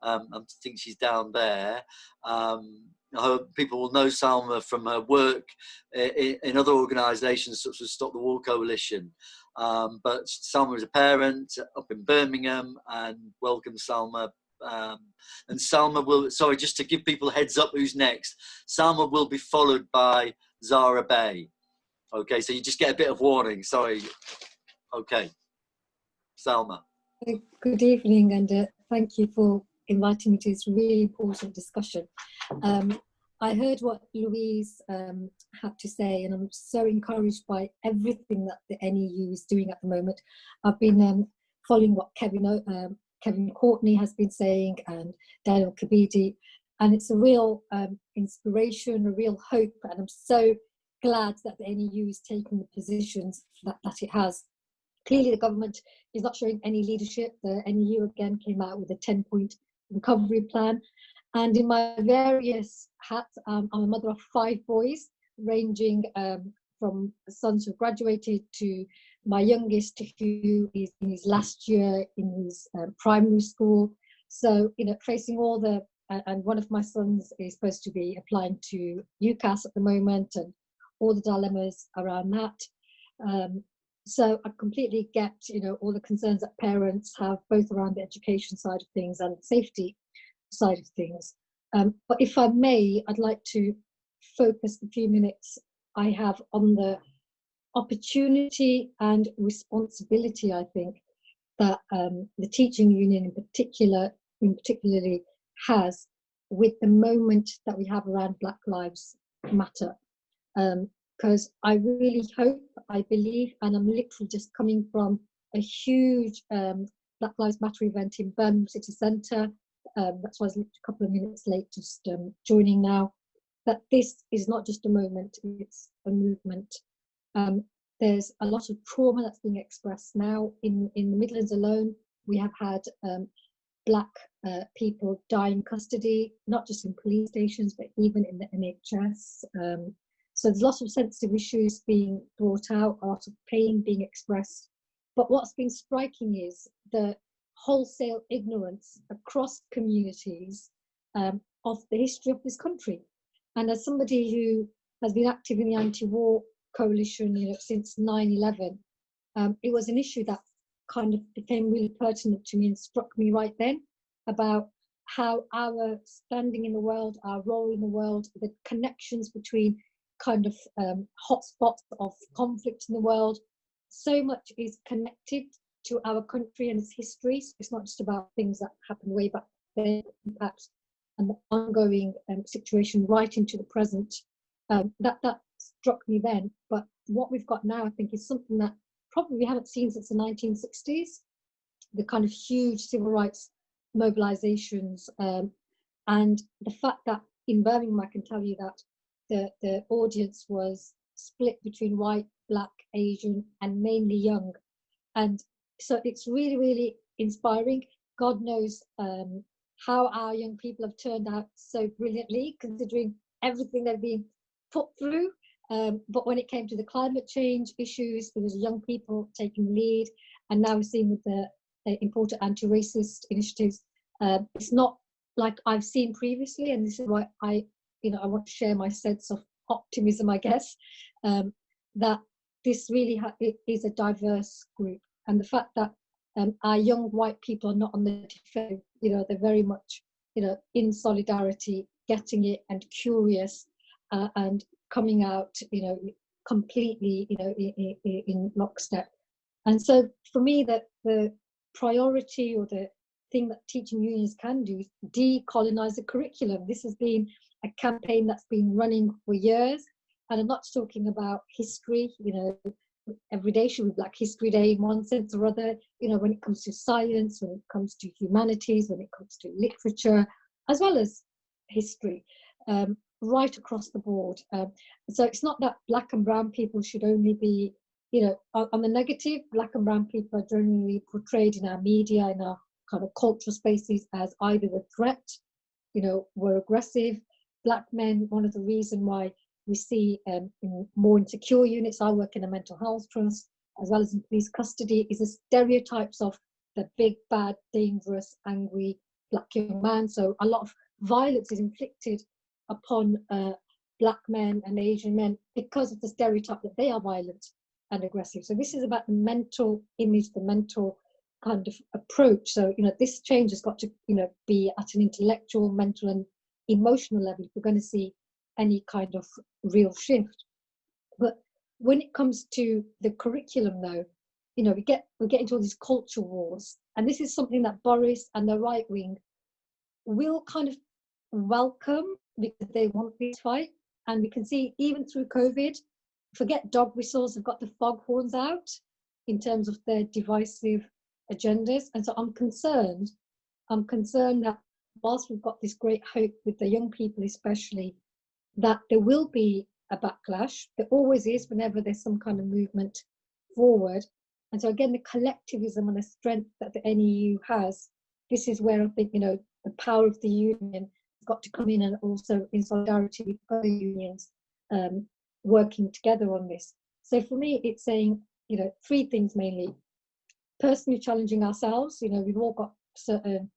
I think she's down there. People will know Salma from her work in other organisations such as Stop the War Coalition. But Salma is a parent up in Birmingham, and welcome, Salma. And Salma will, sorry, just to give people a heads up who's next, Salma will be followed by Zara Bay. Okay, so you just get a bit of warning, sorry. Okay, Salma. Good evening, and thank you for inviting me to this really important discussion. I heard what Louise had to say, and I'm so encouraged by everything that the NEU is doing at the moment. I've been following what Kevin Courtney has been saying, and Daniel Kabidi, and it's a real inspiration, a real hope, and I'm so glad that the NEU is taking the positions that it has. Clearly, the government is not showing any leadership. The NEU again came out with a 10-point recovery plan. And in my various hats, I'm a mother of 5 boys, ranging from sons who graduated to my youngest, who is in his last year in his primary school. So, facing all the, and one of my sons is supposed to be applying to UCAS at the moment, and all the dilemmas around that. So I completely get, all the concerns that parents have, both around the education side of things and safety side of things. But if I may, I'd like to focus the few minutes I have on the opportunity and responsibility, I think, that the teaching union particularly has with the moment that we have around Black Lives Matter. Because I really hope, I believe, and I'm literally just coming from a huge Black Lives Matter event in Birmingham City Centre. That's why I was a couple of minutes late, just joining now. That this is not just a moment, it's a movement. There's a lot of trauma that's being expressed now. In the Midlands alone, we have had Black people die in custody, not just in police stations, but even in the NHS. So there's lots of sensitive issues being brought out, a lot of pain being expressed. But what's been striking is the wholesale ignorance across communities of the history of this country. And as somebody who has been active in the anti-war coalition, since 9/11, it was an issue that kind of became really pertinent to me and struck me right then about how our standing in the world, our role in the world, the connections between kind of hotspots of conflict in the world. So much is connected to our country and its history. So it's not just about things that happened way back then, impact and the ongoing situation right into the present. That struck me then. But what we've got now, I think, is something that probably we haven't seen since the 1960s. The kind of huge civil rights mobilizations, and the fact that in Birmingham, I can tell you that the audience was split between white, Black, Asian, and mainly young. And so it's really, really inspiring. God knows how our young people have turned out so brilliantly, considering everything they've been put through. But when it came to the climate change issues, there was young people taking the lead. And now we're seeing with the important anti-racist initiatives, it's not like I've seen previously. And this is why I want to share my sense of optimism, I guess, that this really is a diverse group. And the fact that our young white people are not on the defense, they're very much, in solidarity, getting it and curious and coming out, completely, in lockstep. And so for me, that the priority or the thing that teaching unions can do is decolonize the curriculum. This has been a campaign that's been running for years, and I'm not talking about history. Every day should be Black History Day in one sense or other. When it comes to science, when it comes to humanities, when it comes to literature, as well as history, right across the board. So it's not that Black and brown people should only be, on the negative. Black and brown people are generally portrayed in our media, in our kind of cultural spaces, as either a threat, we're aggressive. Black men, one of the reasons why we see in more insecure units, I work in a mental health trust, as well as in police custody, is the stereotypes of the big, bad, dangerous, angry, black young man. So a lot of violence is inflicted upon black men and Asian men because of the stereotype that they are violent and aggressive. So this is about the mental image, the mental kind of approach. So, this change has got to, be at an intellectual, mental and emotional level if we're going to see any kind of real shift. But when it comes to the curriculum, though, we get into all these culture wars, and this is something that Boris and the right wing will kind of welcome because they want this fight. And we can see even through COVID, forget dog whistles, have got the foghorns out in terms of their divisive agendas. And so I'm concerned that whilst we've got this great hope with the young people especially, that there will be a backlash. There always is whenever there's some kind of movement forward. And so again, the collectivism and the strength that the NEU has, this is where I think, the power of the union has got to come in, and also in solidarity with other unions working together on this. So for me, it's saying, three things mainly. Personally challenging ourselves, we've all got certain,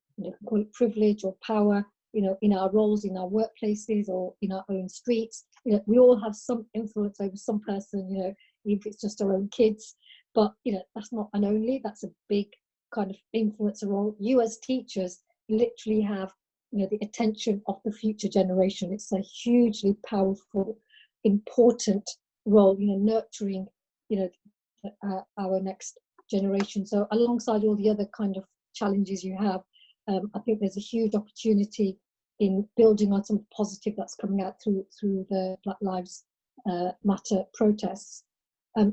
call it privilege or power, in our roles, in our workplaces or in our own streets. We all have some influence over some person, even if it's just our own kids. But, that's not an only, that's a big kind of influencer role. You as teachers literally have, the attention of the future generation. It's a hugely powerful, important role, nurturing, our next generation. So alongside all the other kind of challenges you have, I think there's a huge opportunity in building on some positive that's coming out through the Black Lives Matter protests.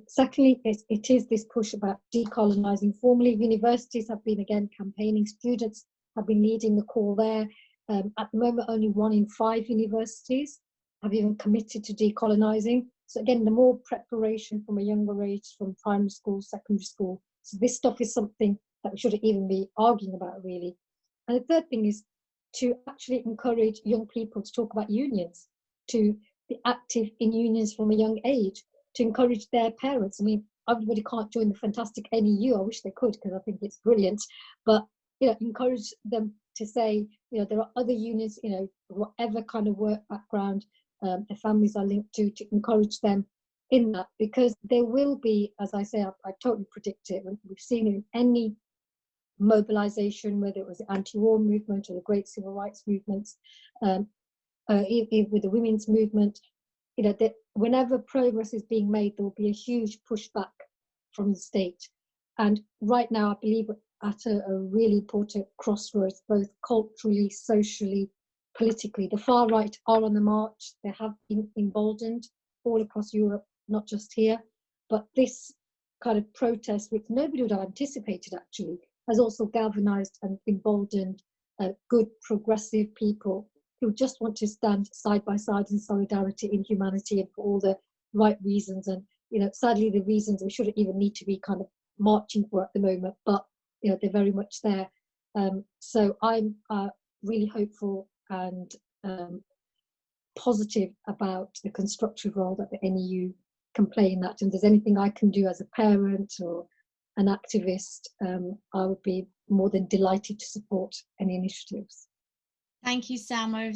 Secondly, it is this push about decolonising formally. Universities have been, again, campaigning. Students have been leading the call there. At the moment, only 1 in 5 universities have even committed to decolonising. So again, the more preparation from a younger age, from primary school, secondary school. So this stuff is something that we shouldn't even be arguing about, really. And the third thing is to actually encourage young people to talk about unions, to be active in unions from a young age, to encourage their parents. I mean, everybody can't join the fantastic NEU. I wish they could, because I think it's brilliant. But, encourage them to say, there are other unions, whatever kind of work background their families are linked to encourage them in that, because there will be, as I say, I totally predict it. We've seen it in any mobilization, whether it was the anti-war movement or the great civil rights movements, with the women's movement, that whenever progress is being made, there will be a huge pushback from the state. And right now, I believe at a really important crossroads, both culturally, socially, politically. The far right are on the march. They have been emboldened all across Europe, not just here. But this kind of protest, which nobody would have anticipated actually, has also galvanized and emboldened good progressive people who just want to stand side by side in solidarity, in humanity, and for all the right reasons. And sadly, the reasons we shouldn't even need to be kind of marching for at the moment, but they're very much there. So I'm really hopeful and positive about the constructive role that the NEU can play in that. And if there's anything I can do as a parent or an activist, I would be more than delighted to support any initiatives. Thank you, Salma.